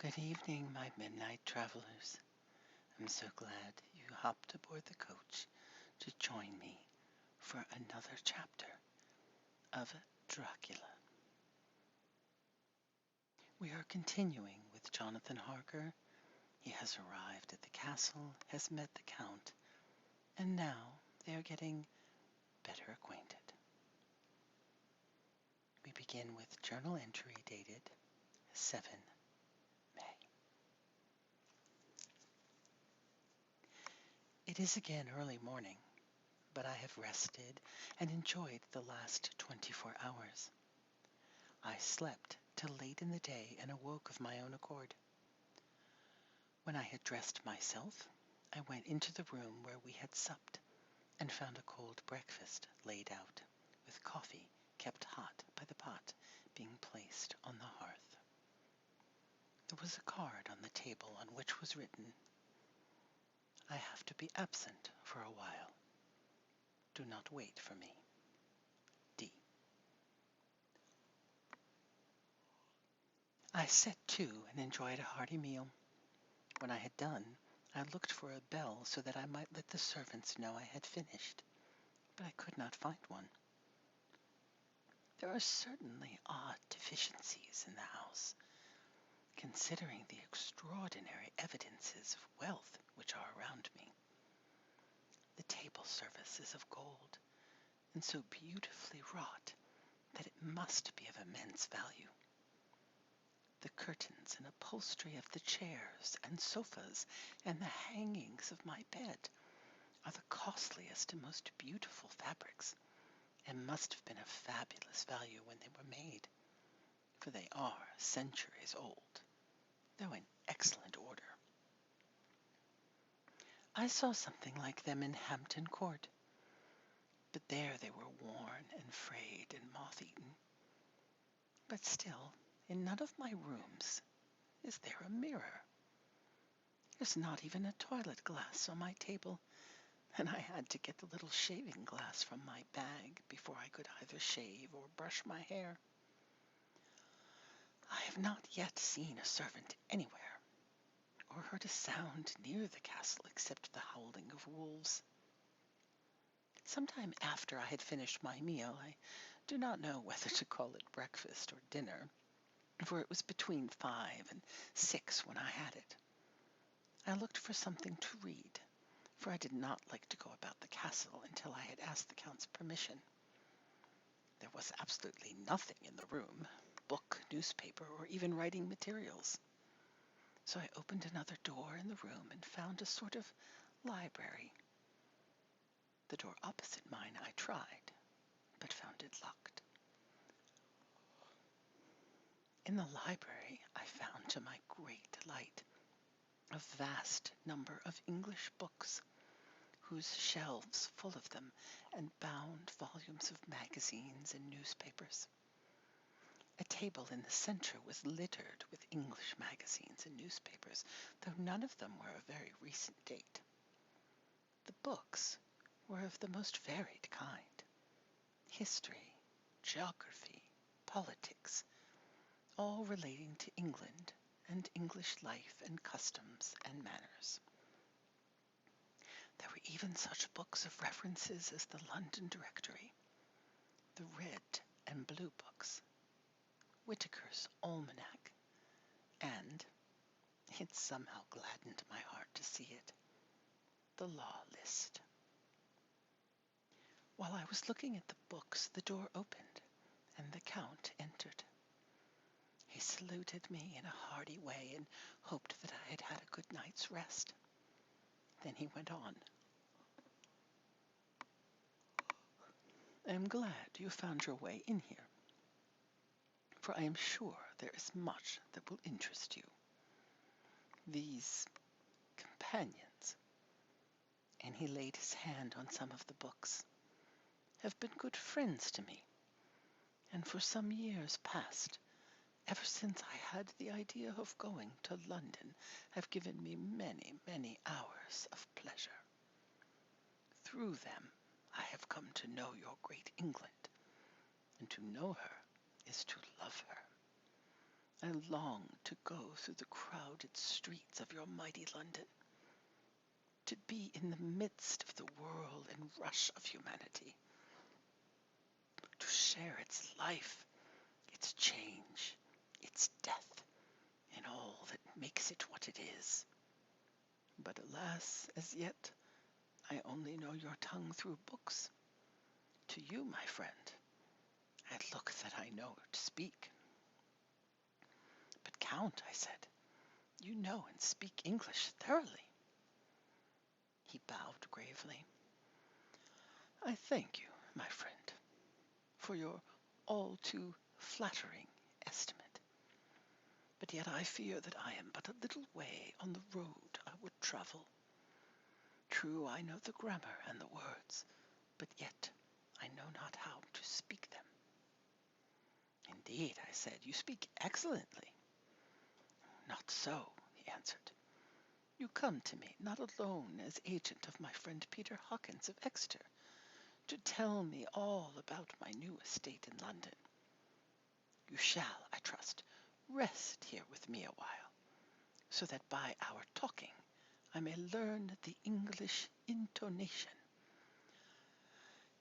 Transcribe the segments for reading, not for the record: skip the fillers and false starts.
Good evening, my midnight travelers. I'm so glad you hopped aboard the coach to join me for another chapter of Dracula. We are continuing with Jonathan Harker. He has arrived at the castle, has met the Count, and now they are getting better acquainted. We begin with journal entry dated 7 May. It is again early morning, but I have rested and enjoyed the last 24 hours. I slept till late in the day and awoke of my own accord. When I had dressed myself, I went into the room where we had supped and found a cold breakfast laid out, with coffee kept hot by the pot being placed on the hearth. There was a card on the table on which was written, "I have to be absent for a while. Do not wait for me. D." I set to and enjoyed a hearty meal. When I had done, I looked for a bell so that I might let the servants know I had finished, but I could not find one. There are certainly odd deficiencies in the house, considering the extraordinary evidences of wealth which are around me. The table service is of gold, and so beautifully wrought that it must be of immense value. The curtains and upholstery of the chairs and sofas and the hangings of my bed are the costliest and most beautiful fabrics, and must have been of fabulous value when they were made, for they are centuries old, though in excellent order. I saw something like them in Hampton Court, but there they were worn and frayed and moth-eaten. But still, in none of my rooms is there a mirror. There's not even a toilet glass on my table, and I had to get the little shaving glass from my bag before I could either shave or brush my hair. I have not yet seen a servant anywhere, or heard a sound near the castle except the howling of wolves. Some time after I had finished my meal, I do not know whether to call it breakfast or dinner, for it was between 5 and 6 when I had it. I looked for something to read, for I did not like to go about the castle until I had asked the Count's permission. There was absolutely nothing in the room, book, newspaper, or even writing materials. So I opened another door in the room and found a sort of library. The door opposite mine I tried, but found it locked. In the library I found, to my great delight, a vast number of English books, whose shelves full of them, and bound volumes of magazines and newspapers. A table in the center was littered with English magazines and newspapers, though none of them were of very recent date. The books were of the most varied kind: history, geography, politics, all relating to England and English life and customs and manners. There were even such books of references as the London Directory, the Red and Blue books, Whitaker's Almanac, and, it somehow gladdened my heart to see it, the Law List. While I was looking at the books, the door opened, and the Count entered. He saluted me in a hearty way and hoped that I had had a good night's rest. Then he went on. "I am glad you found your way in here, for I am sure there is much that will interest you. These companions," and he laid his hand on some of the books, "have been good friends to me, and for some years past, ever since I had the idea of going to London, have given me many, many hours of pleasure. Through them I have come to know your great England, and to know her is to love her. I long to go through the crowded streets of your mighty London, to be in the midst of the whirl and rush of humanity, to share its life, its change, its death, and all that makes it what it is. But alas, as yet, I only know your tongue through books. To you, my friend, I look that I know to speak. But Count, I said, you know and speak English thoroughly. He bowed gravely. I thank you, my friend, for your all too flattering estimate. But yet I fear that I am but a little way on the road I would travel. True, I know the grammar and the words, but yet I know not how to speak them. Indeed, I said, you speak excellently. Not so, he answered. You come to me not alone as agent of my friend Peter Hawkins of Exeter, to tell me all about my new estate in London. You shall, I trust, rest here with me a while, so that by our talking I may learn the English intonation.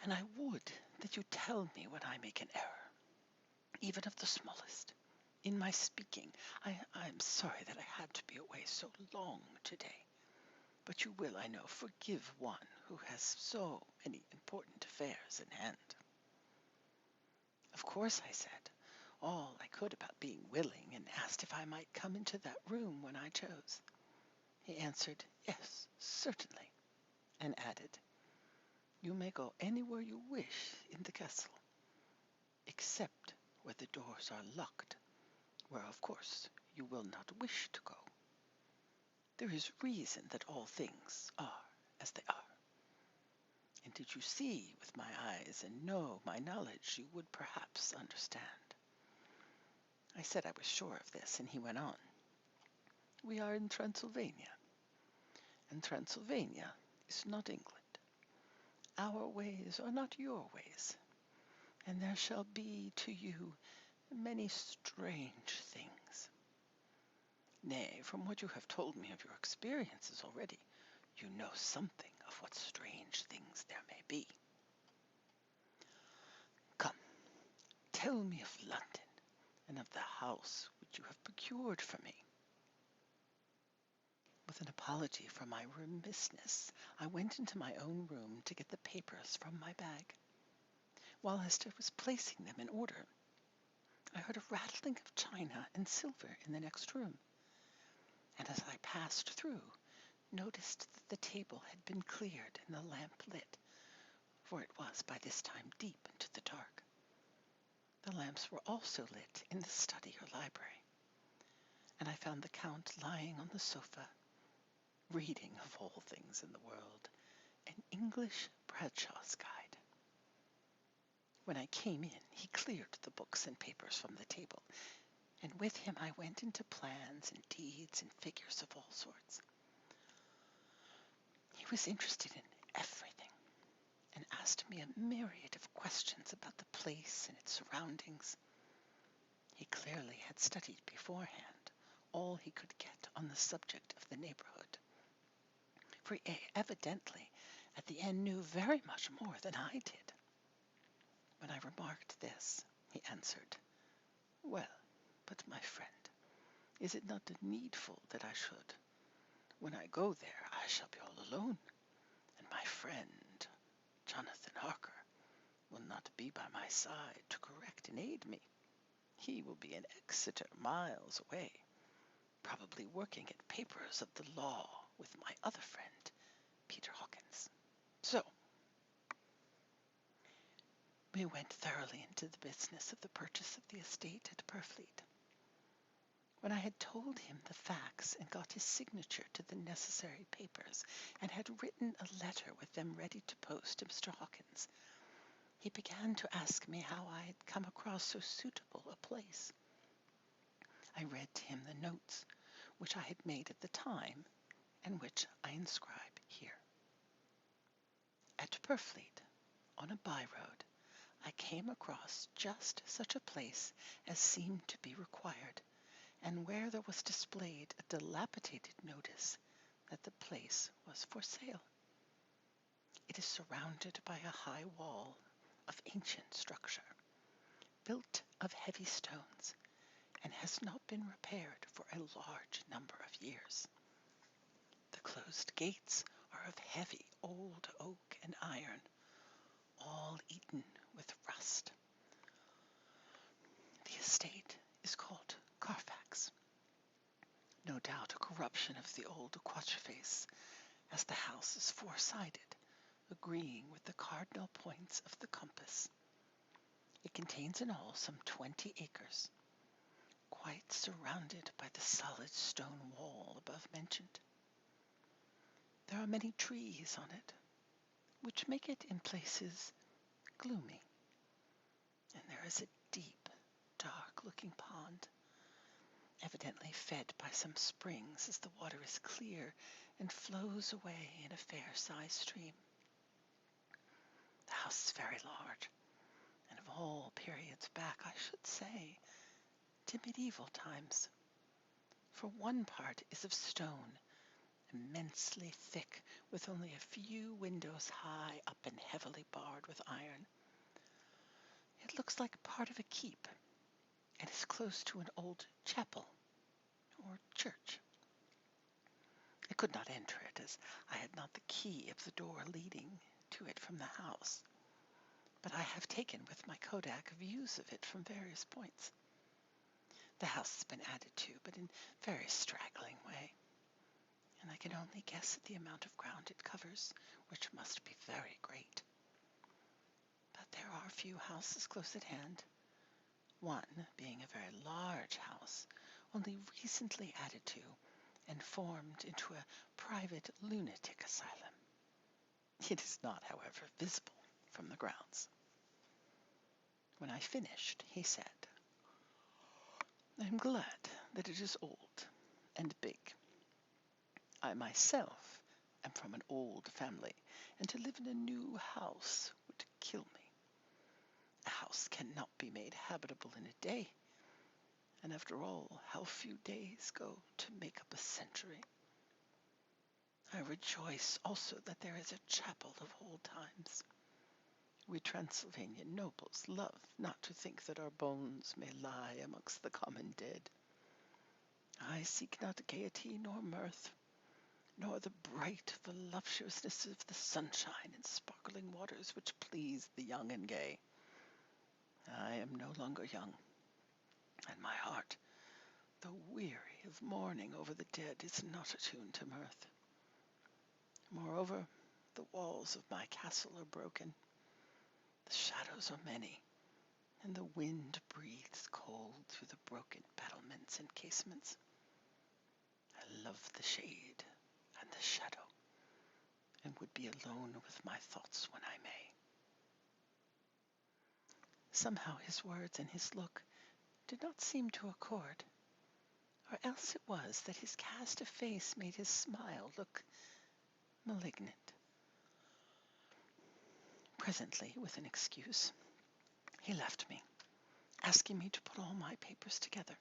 And I would that you tell me when I make an error, even of the smallest, in my speaking. I am sorry that I had to be away so long today, but you will, I know, forgive one who has so many important affairs in hand. Of course, I said, all I could about being willing, and asked if I might come into that room when I chose. He answered, yes, certainly, and added, you may go anywhere you wish in the castle, except where the doors are locked, where, of course, you will not wish to go. There is reason that all things are as they are. And did you see with my eyes and know my knowledge, you would perhaps understand. I said I was sure of this, and he went on. We are in Transylvania, and Transylvania is not England. Our ways are not your ways, and there shall be to you many strange things. Nay, from what you have told me of your experiences already, you know something of what strange things there may be. Come, tell me of London, and of the house which you have procured for me. With an apology for my remissness, I went into my own room to get the papers from my bag. Whilst I was placing them in order, I heard a rattling of china and silver in the next room, and as I passed through, noticed that the table had been cleared and the lamp lit, for it was by this time deep into the dark. The lamps were also lit in the study or library, and I found the Count lying on the sofa, reading, of all things in the world, an English Bradshaw's Guide. When I came in, he cleared the books and papers from the table, and with him I went into plans and deeds and figures of all sorts. He was interested in everything, and asked me a myriad of questions about the place and its surroundings. He clearly had studied beforehand all he could get on the subject of the neighborhood, for he evidently at the end knew very much more than I did. When I remarked this, he answered, well, but my friend, is it not needful that I should? When I go there, I shall be all alone, and my friend, Jonathan Harker, will not be by my side to correct and aid me. He will be in Exeter, miles away, probably working at papers of the law with my other friend, Peter Hawkins. So, we went thoroughly into the business of the purchase of the estate at Purfleet. When I had told him the facts and got his signature to the necessary papers, and had written a letter with them ready to post to Mr. Hawkins, he began to ask me how I had come across so suitable a place. I read to him the notes which I had made at the time, and which I inscribe here. At Purfleet, on a by-road, I came across just such a place as seemed to be required, and where there was displayed a dilapidated notice that the place was for sale. It is surrounded by a high wall of ancient structure, built of heavy stones, and has not been repaired for a large number of years. The closed gates are of heavy old oak and iron, all eaten with rust. The estate is called Carfax, no doubt a corruption of the old quatreface, as the house is four-sided, agreeing with the cardinal points of the compass. It contains in all some 20 acres, quite surrounded by the solid stone wall above mentioned. There are many trees on it, which make it in places gloomy, and there is a deep, dark-looking pond, evidently fed by some springs, as the water is clear and flows away in a fair-sized stream. The house is very large, and of all periods back, I should say, to medieval times. For one part is of stone, immensely thick, with only a few windows high up and heavily barred with iron. It looks like part of a keep, and is close to an old chapel, or church. I could not enter it, as I had not the key of the door leading to it from the house, but I have taken with my kodak views of it from various points. The house has been added to, but in very straggling way, and I can only guess at the amount of ground it covers, which must be very great. But there are few houses close at hand, one being a very large house, only recently added to and formed into a private lunatic asylum. It is not, however, visible from the grounds. When I finished, he said, "I am glad that it is old and big. I myself am from an old family, and to live in a new house would kill me. A house cannot be made habitable in a day, and after all, how few days go to make up a century. I rejoice also that there is a chapel of old times. We Transylvanian nobles love not to think that our bones may lie amongst the common dead. I seek not gaiety nor mirth, nor the bright voluptuousness of the sunshine and sparkling waters which please the young and gay. I am no longer young, and my heart, though weary of mourning over the dead, is not attuned to mirth. Moreover, the walls of my castle are broken, the shadows are many, and the wind breathes cold through the broken battlements and casements. I love the shade and the shadow, and would be alone with my thoughts when I may." Somehow his words and his look did not seem to accord, or else it was that his cast of face made his smile look malignant. Presently, with an excuse, he left me, asking me to put all my papers together.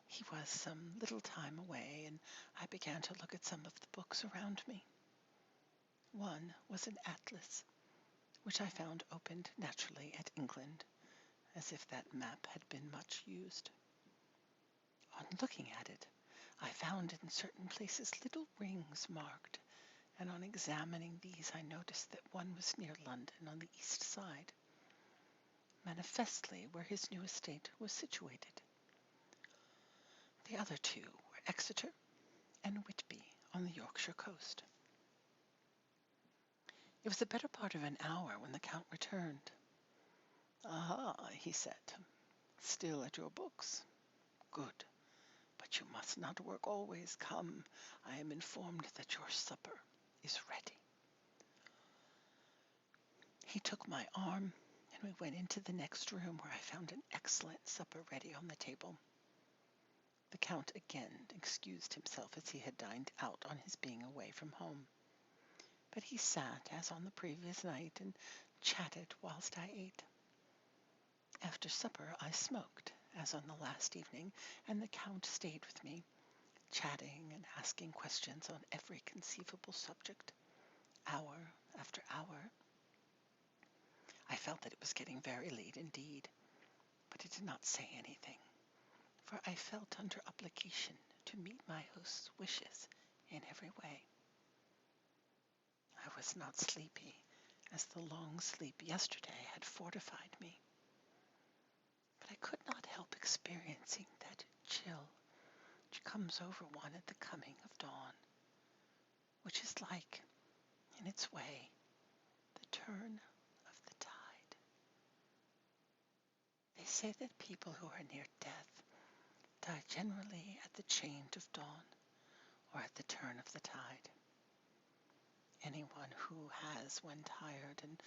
He was some little time away, and I began to look at some of the books around me. One was an atlas, which I found opened naturally at England, as if that map had been much used. On looking at it, I found in certain places little rings marked, and on examining these I noticed that one was near London on the east side, manifestly where his new estate was situated. The other two were Exeter and Whitby on the Yorkshire coast. It was the better part of an hour when the Count returned. "Aha," he said, "still at your books? Good. But you must not work always. Come, I am informed that your supper is ready." He took my arm, and we went into the next room, where I found an excellent supper ready on the table. The Count again excused himself, as he had dined out on his being away from home. But he sat, as on the previous night, and chatted whilst I ate. After supper I smoked, as on the last evening, and the Count stayed with me, chatting and asking questions on every conceivable subject, hour after hour. I felt that it was getting very late indeed, but I did not say anything, for I felt under obligation to meet my host's wishes in every way. I was not sleepy, as the long sleep yesterday had fortified me, but I could not help experiencing that chill which comes over one at the coming of dawn, which is like, in its way, the turn of the tide. They say that people who are near death die generally at the change of dawn or at the turn of the tide. Anyone who has, when tired and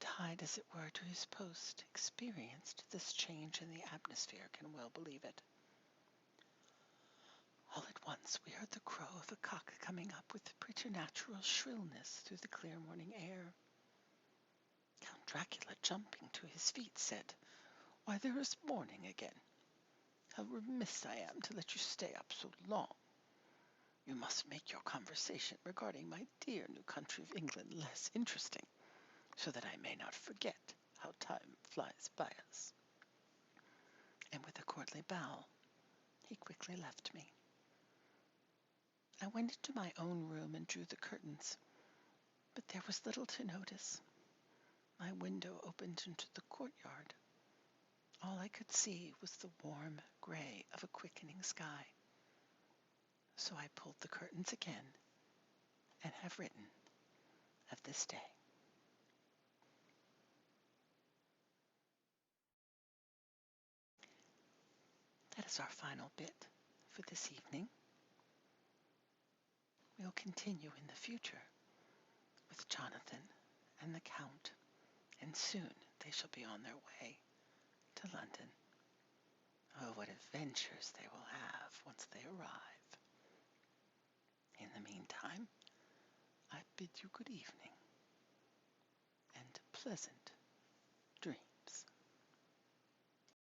tied as it were to his post, experienced this change in the atmosphere can well believe it. All at once we heard the crow of a cock coming up with preternatural shrillness through the clear morning air. Count Dracula, jumping to his feet, said, "Why, there is morning again. How remiss I am to let you stay up so long. You must make your conversation regarding my dear new country of England less interesting, so that I may not forget how time flies by us." And with a courtly bow, he quickly left me. I went into my own room and drew the curtains, but there was little to notice. My window opened into the courtyard. All I could see was the warm gray of a quickening sky. So I pulled the curtains again and have written of this day. That is our final bit for this evening. We'll continue in the future with Jonathan and the Count, and soon they shall be on their way to London. Oh, what adventures they will have once they arrive. In the meantime, I bid you good evening and pleasant